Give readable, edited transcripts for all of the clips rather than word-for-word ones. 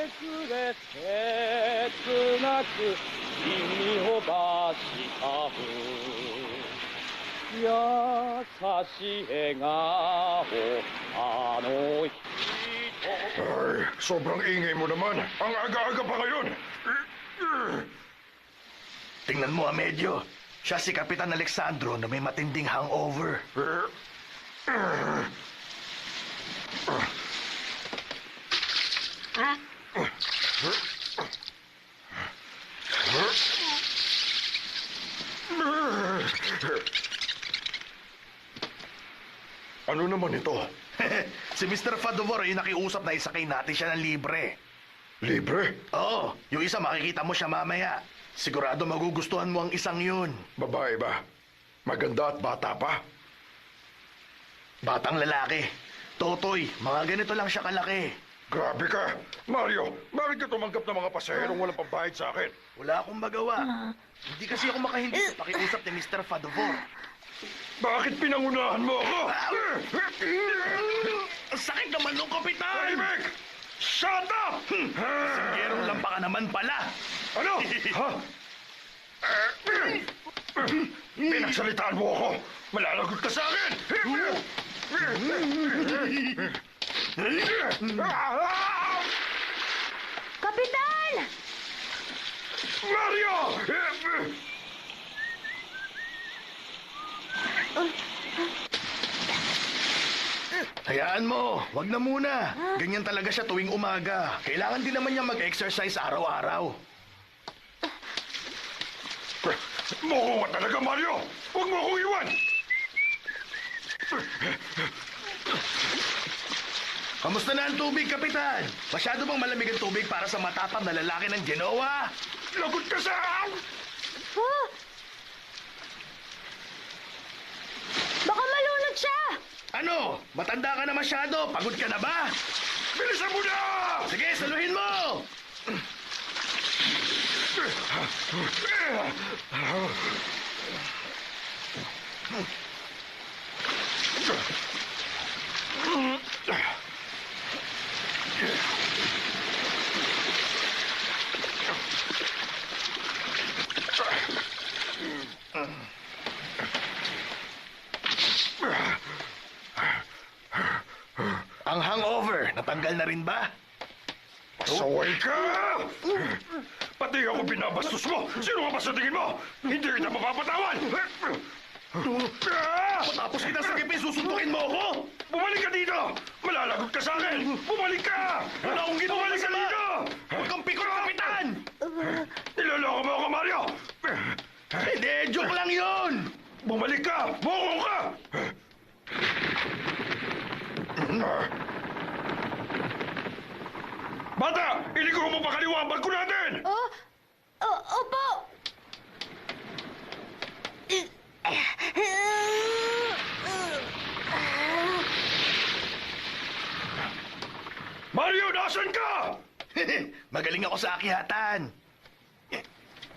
くれ切なく君をばした優しい笑顔あの人 Ay, sobrang ingay mo naman. Ang aga-aga pa ngayon. Tingnan mo, Amedyo. Siya si Kapitan Alexandro na may matinding hangover. Ha? Ano naman ito? Si Mr. Fadovor yung nakiusap na isakay natin siya ng libre. Libre? Oo, yung isa makikita mo siya mamaya. Sigurado magugustuhan mo ang isang yun. Babae ba? Maganda at bata pa? Batang lalaki. Totoy, mga ganito lang siya kalaki. Grabe ka! Mario, bakit ka tumanggap ng mga pasaherong walang pambayad sa akin? Wala akong magawa. Hindi kasi ako makahindi sa pakiusap ni Mr. Fadovor. Bakit pinangunahan mo ako? Ang sakit naman nung kapitan! Tahimik! Shut up! Singerong lampa ka naman pala. Ano? Ha? Pinagsalitaan mo ako! Malalagot ka sa akin! Kapitan! Mario! Hayaan mo, wag na muna. Ganyan talaga siya tuwing umaga. Kailangan din naman niya mag-exercise araw-araw. Moko ka talaga, Mario! Huwag mo akong iwan! Kamusta na ang tubig, Kapitan? Masyado bang malamig ang tubig para sa matapang na lalaki ng Genoa? Lagot ka sa... Oh! Baka malunod siya! Ano? Matanda ka na masyado. Pagod ka na ba? Bilisan mo na! Sige, saluhin mo! Ang hangover, natanggal na rin ba? Saway ka! Pati ako binabastos mo! Sino ka ba sa tingin mo? Hindi kita mapapatawan! Tapos kita sa gipin, susuntukin mo ako? Bumalik ka dito! Malalagot ka sa akin! Bumalik ka! Wala akong ginawa Bumalik ka masama! dito! Huwag kang pikot, Kapitan! Niloloko mo ako, Mario! Hindi, joke lang yun! Bumalik ka! Boko ka! Bata! Iligaw mo pa kaliwa ang barko natin! Oh! Oh, opo! Mario, nasan ka? Magaling ako sa akihatan.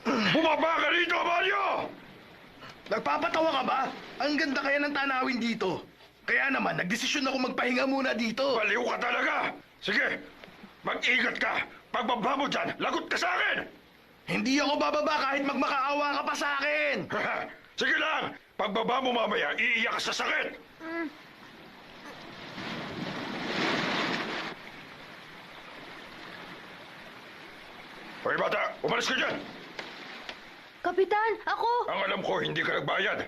Bumaba ka dito, Mario! Nagpapatawa ka ba? Ang ganda kaya ng tanawin dito. Kaya naman, nagdesisyon ako magpahinga muna dito. Baliw ka talaga! Sige, mag-ingat ka! Pagbaba mo dyan, lagot ka sa akin! Hindi ako bababa kahit magmakaawa ka pa sa akin. Sige lang! Pagbaba mo mamaya, iiyak ka sa sakit! Hoy bata, umalis ka dyan! Kapitan, ako! Ang alam ko, hindi ka nagbayad.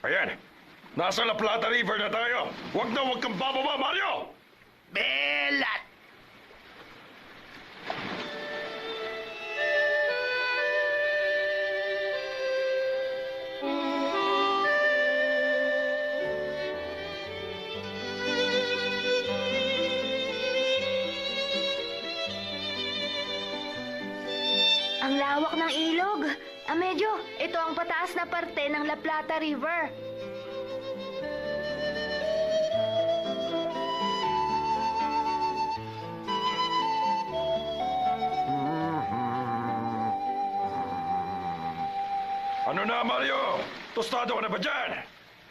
Ayan, nasa La Plata River na tayo. Huwag na huwag kang bababa, Mario! Belat! Ang lawak ng ilog. Medyo, ito ang pataas na parte ng La Plata River. Ano na, Mario? Tostado ka na ba dyan?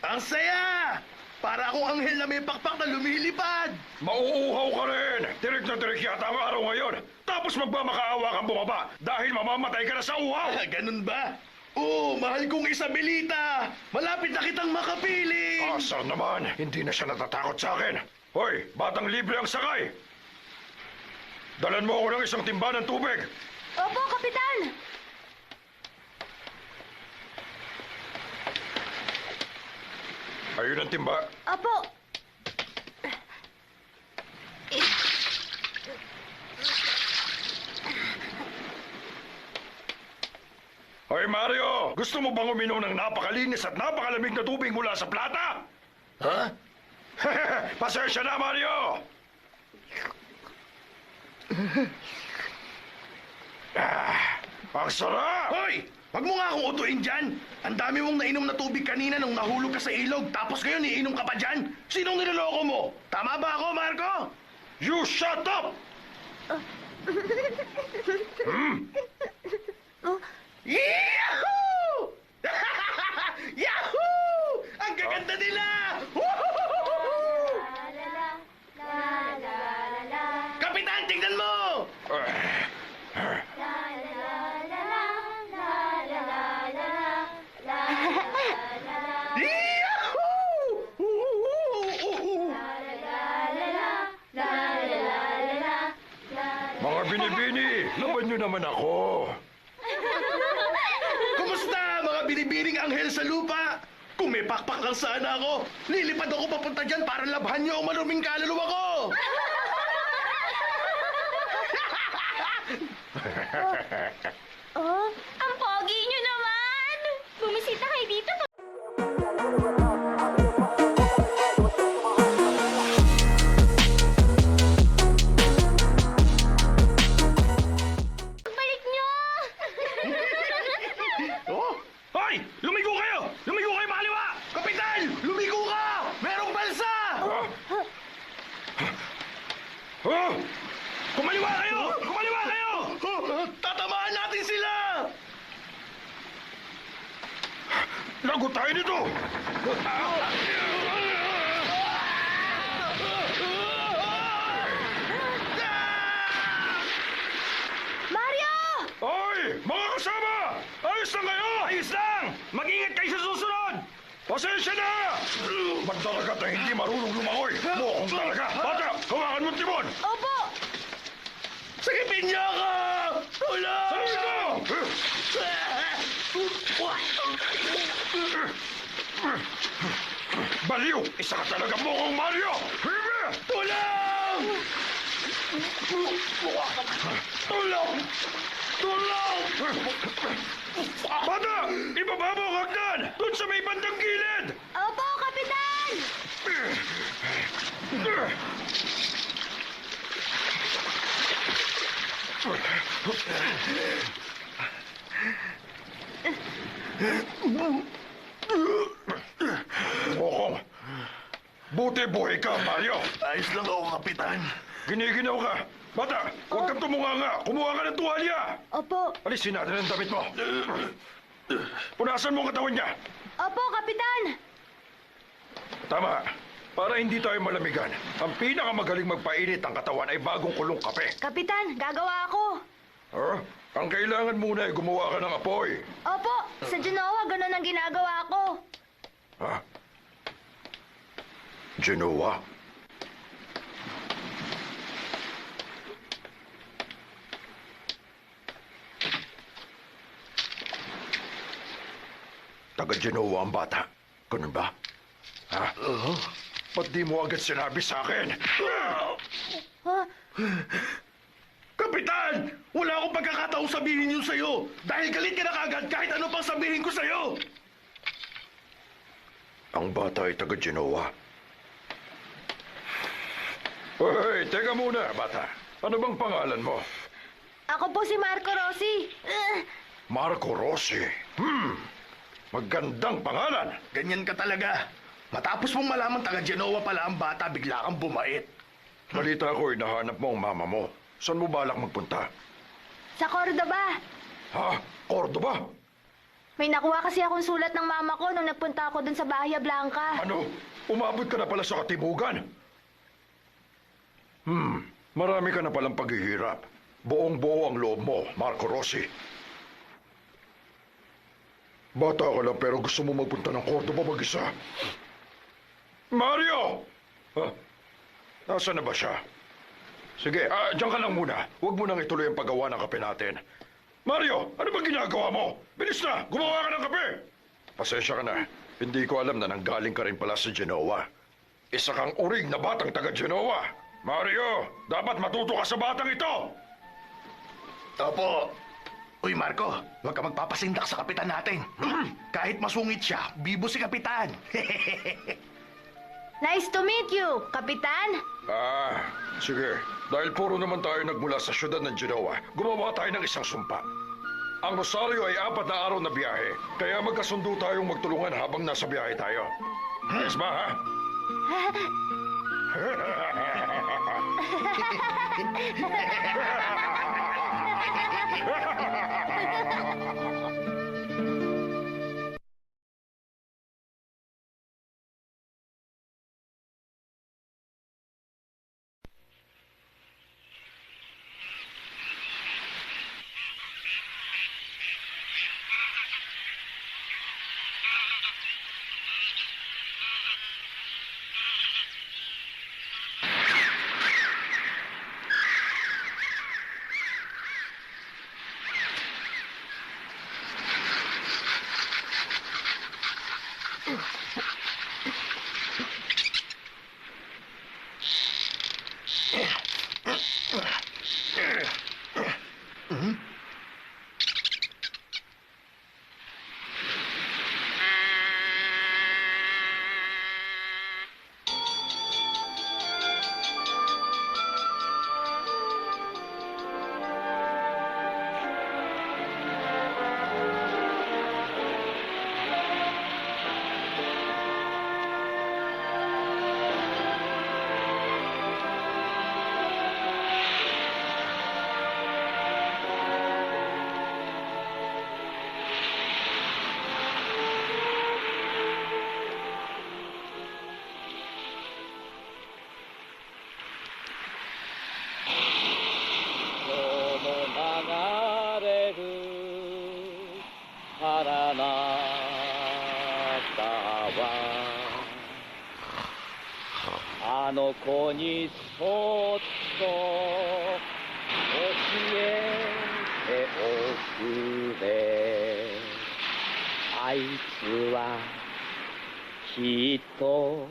Ang saya! Para akong anghel na may pakpak na lumilipad. Mauuhaw ka rin! Tirik na tirik yata ang araw ngayon. Tapos magmamakaawa kang bumaba dahil mamamatay ka na sa uhaw! Ganun ba? Oo, mahal kong Isabelita! Malapit na kitang makapiling! Asar naman, hindi na siya natatakot sa akin. Hoy, batang libre ang sakay! Dalan mo ako ng isang timba ng tubig. Opo, Kapitan! Ayun ang timba. Opo. Hoy Mario, gusto mo bang uminom ng napakalinis at napakalamig na tubig mula sa plata? Ha? Pasensya na, Mario! Ang sarap! Hoy! Wag mo nga akong utuin dyan! Ang dami mong nainom na tubig kanina nung nahulog ka sa ilog, tapos ngayon iinom ka pa dyan? Sinong niloloko mo? Tama ba ako, Marco? You shut up! Yahoo! Yahoo! Ang gaganda nila! Woohoo! Kapitan, tingnan mo! Yahoo! Mga binibini, laban nyo naman ako. Kumusta, mga binibining anghel sa lupa? Kung may pakpak lang sana ako, lilipad ako papunta dyan para labhan niyo ang maruming kaluluwa ko! Oh, ang pogi nyo naman! Bumisita kayo dito. Balik nyo! Oh, Hoy! Lumigo kayo! Lumigo kayo, makaliwa! Kapitan! Lumigo ka! Merong balsa! Oh! Kumaliwa kayo! Kumaliwa kayo! Tatamaan natin sila! Lagot tayo nito! Mario! Hoy! Mga kasama! Ayos lang kayo! Ayos lang! Mag-ingat kayo sa susunod! Pasensya na! Magdalagat na hindi marunong lumangoy! Mukong talaga! Bata! Hawakan mo ang timon! Opo! Sagipin niyo ako! Tulong! Sabi mo! Baliw! Isa ka talaga mukong Mario! Hibe! Tulong! Tulong! Tulong! Bata! Ibaba mo ang hagdan! Doon sa may bandang gilid! Opo, Kapitan! Bokong! Buti buhay ka, Mario! Ayos lang ako, Kapitan. Giniginaw ka! Bata! Huwag kang tumunganga! Kumuha ka ng tuwalya! Opo. Alisin natin ang damit mo! Punasan mo ang katawan niya! Opo, Kapitan! Tama. Para hindi tayo malamigan, ang pinakamagaling magpainit ng katawan ay bagong kulong kape. Kapitan, gagawa ako. Huh? Ang kailangan muna ay gumawa ka ng apoy. Opo, sa Genoa, ganun ang ginagawa ko. Ha? Genoa? Taga Genoa ang bata. Ganun ba? Ha? Ba't di mo agad sinabi sa akin? Ha? Kapitan! Wala akong pagkakataong sabihin yun sa'yo. Dahil galit ka na kagad kahit ano pang sabihin ko sa'yo. Ang bata ay taga Genoa. Hoy, teka muna, bata. Ano bang pangalan mo? Ako po si Marco Rossi. Marco Rossi. Magandang pangalan. Ganyan ka talaga. Matapos mong malaman taga Genoa pala ang bata, bigla kang bumait. Balita ko, hinahanap mo ang mama mo. Saan mo balak magpunta? Sa Cordoba. Ha? Cordoba? May nakuha kasi akong sulat ng mama ko nung nagpunta ako dun sa Bahia Blanca. Ano? Umabot ka na pala sa katibugan? Marami ka na palang paghihirap. Buong-buo ang loob mo, Marco Rossi. Bata ka lang pero gusto mo magpunta ng Cordoba mag-isa. Mario! Nasaan na ba siya? Sige, diyan ka lang muna. Huwag mo nang ituloy ang paggawa ng kape natin. Mario, ano ba ginagawa mo? Bilis na! Gumawa ka ng kape! Pasensya ka na. Hindi ko alam na nanggaling ka rin pala sa Genoa. Isa kang urig na batang taga-Genoa. Mario, dapat matuto ka sa batang ito! Opo. Uy, Marco, huwag ka magpapasindak sa kapitan natin. Kahit masungit siya, bibo si kapitan. Nice to meet you, Kapitan. Sige. Dahil puro naman tayo nagmula sa syudad ng Genoa, gumawa tayo ng isang sumpa. Ang Rosario ay 4 na araw na biyahe, kaya magkasundo tayong magtulungan habang nasa biyahe tayo. Ayos ba, ha? "あの子にそっと教えておくれ」「あいつはきっと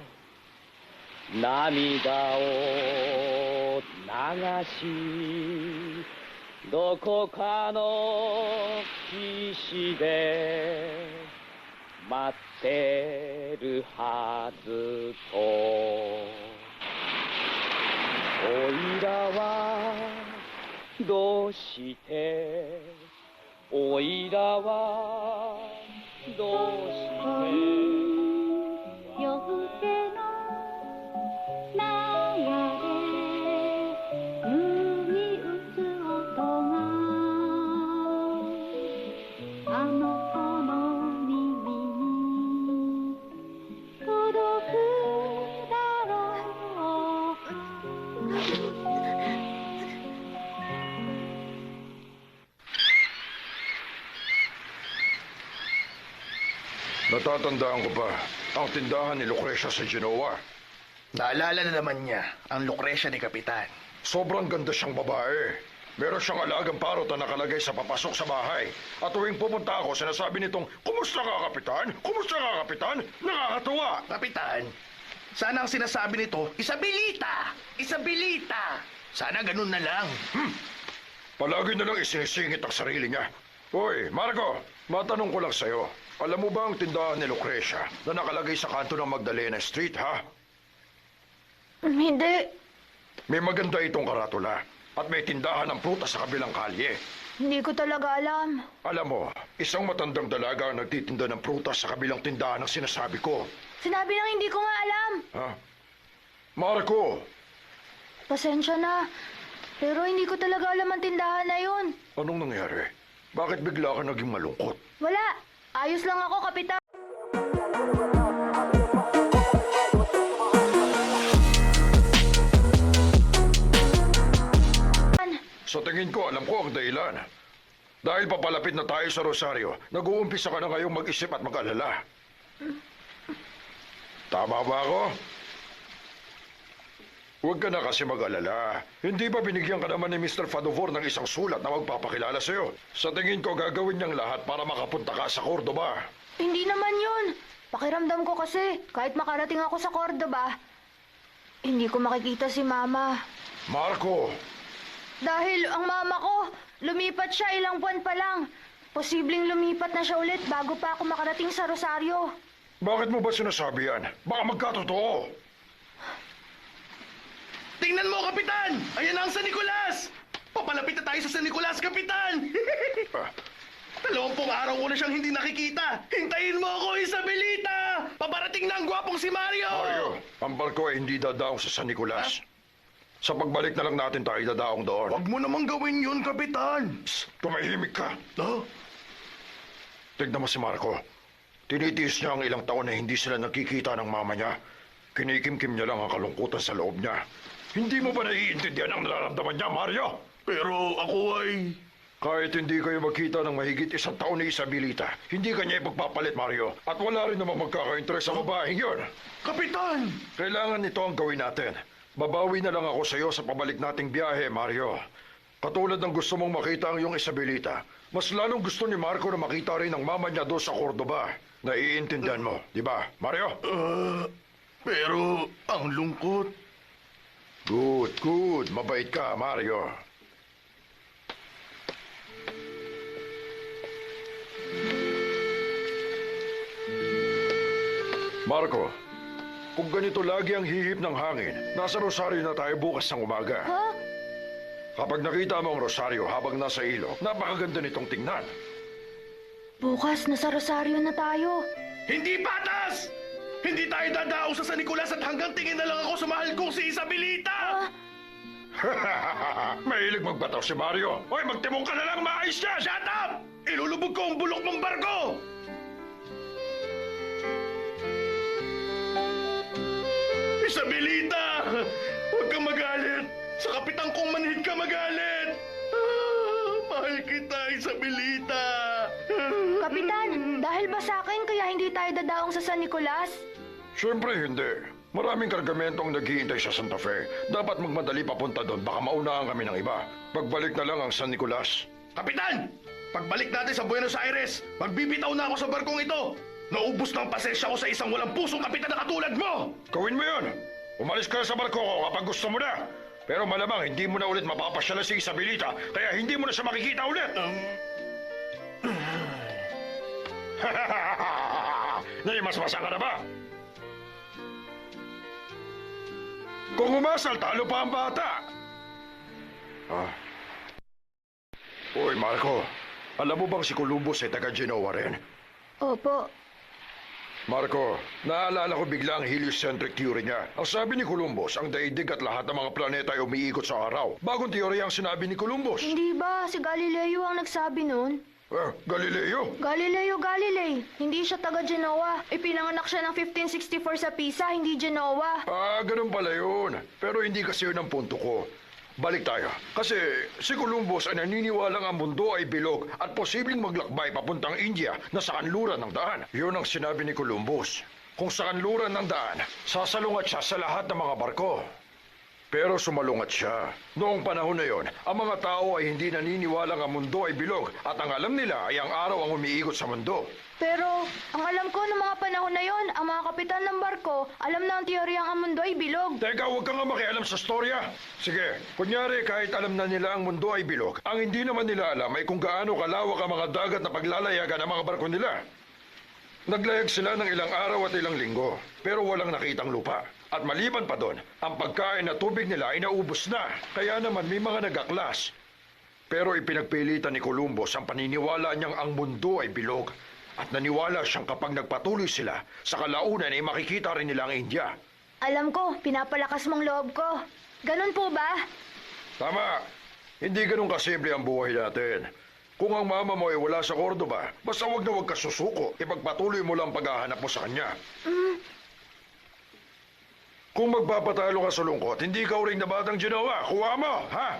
涙を流しどこかの岸で待ってるはずと」「おいらはどうしておいらはどうして」夜更けの流れ海打つ音があの子の耳に届くだろう。Natatandaan ko pa ang tindahan ni Lucrecia sa Genoa. Naalala na naman niya ang Lucrecia ni kapitan. Sobrang ganda siyang babae. Meron siyang alagang parot na nakalagay sa papasok sa bahay. At tuwing pupunta ako, sinasabi nitong, "Kumusta ka, Kapitan? Kumusta ka, Kapitan?" Nakakatuwa. Kapitan, sana ang sinasabi nito, Isabelita! Isabelita! Sana ganun na lang. Palagi na lang isinisingit ang sarili niya. Hoy, Marco, matanong ko lang sa'yo. Alam mo ba ang tindahan ni Lucrecia na nakalagay sa kanto ng Magdalena Street, ha? Hindi. May maganda itong karatula. At may tindahan ng prutas sa kabilang kalye. Hindi ko talaga alam. Alam mo, isang matandang dalaga ang nagtitinda ng prutas sa kabilang tindahan ang sinasabi ko. Sinabi lang hindi ko nga alam. Ha? Marco! Pasensya na. Pero hindi ko talaga alam ang tindahan na yun. Anong nangyari? Bakit bigla ka naging malungkot? Wala. Ayos lang ako, Kapitan. Sa tingin ko, alam ko ang dahilan. Dahil papalapit na tayo sa Rosario, nag-uumpisa ka na ngayong mag-isip at mag-alala. Tama ba ako? Huwag ka na kasi mag-alala. Hindi ba binigyan ka naman ni Mr. Fadovor ng isang sulat na magpapakilala sa'yo? Sa tingin ko, gagawin niyang lahat para makapunta ka sa Cordoba. Hindi naman yun. Pakiramdam ko kasi, kahit makarating ako sa Cordoba, hindi ko makikita si Mama. Marco, Dahil ang mama ko, lumipat siya ilang buwan pa lang. Posibleng lumipat na siya ulit bago pa ako makarating sa Rosario. bakit mo ba sinasabi yan? Baka magkatotoo. Tingnan mo, Kapitan! Ayan na ang San Nicolas! Papalapit na tayo sa San Nicolas, Kapitan! Ah, 20 araw ko na siyang hindi nakikita! Hintayin mo ako, Isabelita! Paparating na ang gwapong si Mario! Mario, ang barko ay hindi dadaong sa San Nicolas. Sa pagbalik na lang natin tayo dadaong doon. Huwag mo namang gawin yun, Kapitan! Psst, tumahimik ka. Huh? Tignan mo si Marco. Tinitiis niya ang ilang taon na hindi sila nagkikita ng mama niya. Kinikimkim niya lang ang kalungkutan sa loob niya. Hindi mo ba naiintindihan ang nararamdaman niya, Mario? Pero ako ay... Kahit hindi kayo magkita ng mahigit 1 taon ni Isabelita, hindi kanya ipagpapalit, Mario. At wala rin namang magkaka-interest sa babaeng yun. Kapitan! Kailangan nito ang gawin natin. Babawi na lang ako sa iyo sa pabalik nating biyahe, Mario. Katulad ng gusto mong makita ang iyong Isabelita, mas lalong gusto ni Marco na makita rin ang mama niya doon sa Cordoba. Naiintindihan mo, di ba, Mario? Pero ang lungkot. Good, good. Mabait ka, Mario. Marco, kung ganito lagi ang hihip ng hangin, nasa Rosario na tayo bukas ng umaga. Ha? Kapag nakita mo ang Rosario habang nasa ilog, napakaganda nitong tingnan. Bukas nasa Rosario na tayo. Hindi patas! Hindi tayo dadao sa San Nicolas at hanggang tingin na lang ako sa mahal kong si Isabelita! Mahilig magbataw si Mario. Hoy, magtimong ka na lang, maayos yan! Shut up! Ilulubog ko ang bulok ng barko! Isabelita! Huwag kang magalit! Sa kapitan kong manhid ka magalit! Mahal kita, Isabelita! Kapitan, dahil ba sa akin kaya hindi tayo dadaong sa San Nicolas? Siyempre hindi. Maraming kargamento ang naghihintay sa Santa Fe. Dapat magmadali papunta doon, baka maunahan kami ng iba. Pagbalik na lang ang San Nicolas. Kapitan! Pagbalik natin sa Buenos Aires, magbibitaw na ako sa barkong ito! Naubos na ang pasensya ko sa isang walang pusong kapitan na katulad mo! Gawin mo yun! Umalis ka na sa barko ko kapag gusto mo na. Pero malamang hindi mo na ulit mapapasyala si Isabelita, kaya hindi mo na siya makikita ulit. Naimasmasa ka na ba? Kung umasal, talo pa ang bata. Ah. Uy, Marco. Alam mo bang si Columbus ay taga Genoa rin? Opo. Marco, naalala ko bigla ang heliocentric theory niya. Ang sabi ni Columbus, ang daigdig at lahat ng mga planeta ay umiikot sa araw. Bagong teorya ang sinabi ni Columbus. Hindi ba si Galileo ang nagsabi nun? Galileo? Galileo Galilei. Hindi siya taga Genoa. Ipinanganak siya ng 1564 sa Pisa, hindi Genoa. Ganun pala yun. Pero hindi kasi yun ang punto ko. Balik tayo. Kasi si Columbus ay naniniwalang ang mundo ay bilog at posibleng maglakbay papuntang India na sa kanluran ng daan. Yun ang sinabi ni Columbus. Kung sa kanluran ng daan, sasalungat siya sa lahat ng mga barko. Pero sumalungat siya. Noong panahon na yon, ang mga tao ay hindi naniniwalang ang mundo ay bilog at ang alam nila ay ang araw ang umiikot sa mundo. Pero, ang alam ko noong mga panahon na yon, ang mga kapitan ng barko, alam na ang teoryang ang mundo ay bilog. Teka, huwag kang nga makialam sa storya. Sige, kunyari kahit alam na nila ang mundo ay bilog, ang hindi naman nila alam ay kung gaano kalawak ang mga dagat na paglalayagan ng mga barko nila. Naglayag sila ng ilang araw at ilang linggo, pero walang nakitang lupa. At maliban pa doon, ang pagkain at tubig nila ay naubos na. Kaya naman may mga nagaklas. Pero ipinagpilitan ni Columbus ang paniniwala niyang ang mundo ay bilog. At naniwala siyang kapag nagpatuloy sila, sa kalaunan ay makikita rin nila ang India. Alam ko, pinapalakas mong loob ko. Ganun po ba? Tama. Hindi ganun kasimple ang buhay natin. Kung ang mama mo ay wala sa Cordoba, basta wag na wag ka susuko. Ipagpatuloy mo lang paghahanap mo sa kanya. Kung magpapatalo ka sa lungkot, hindi ka uring na batang Genoa. Kuha mo, ha?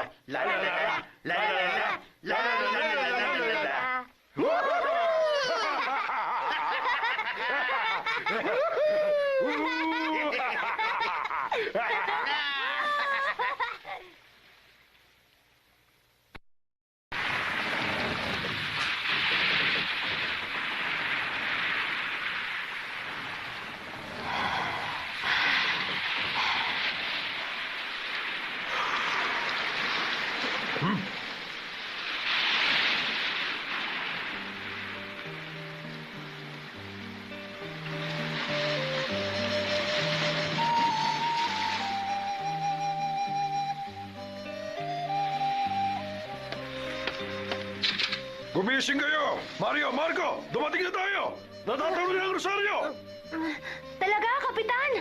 La la la la la la la la la la la la. Gumising kayo! Mario, Marco, dumating na tayo! Natatalo na ang rosaryo! Talaga, Kapitan?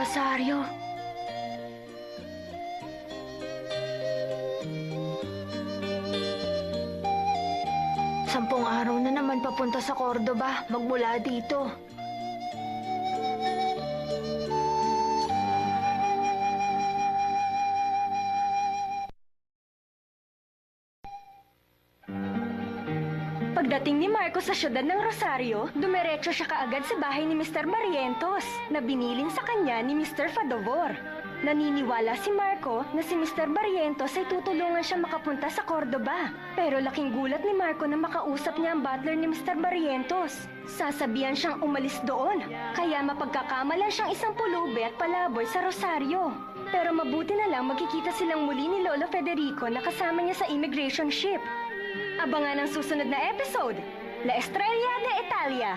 Rosario. Sampung araw na naman papunta sa Cordoba, magmula dito. Pagdating ni Marco sa siyudad ng Rosario, dumiretso siya kaagad sa bahay ni Mr. Barrientos na binilin sa kanya ni Mr. Fadovor. Naniniwala si Marco na si Mr. Barrientos ay tutulungan siya makapunta sa Cordoba. Pero laking gulat ni Marco na makausap niya ang butler ni Mr. Barrientos. Sasabihan siyang umalis doon, kaya mapagkakamalan siyang isang pulubi at palaboy sa Rosario. Pero mabuti na lang magkikita silang muli ni Lolo Federico na kasama niya sa immigration ship. Abangan ang susunod na episode, La Estrella de Italia.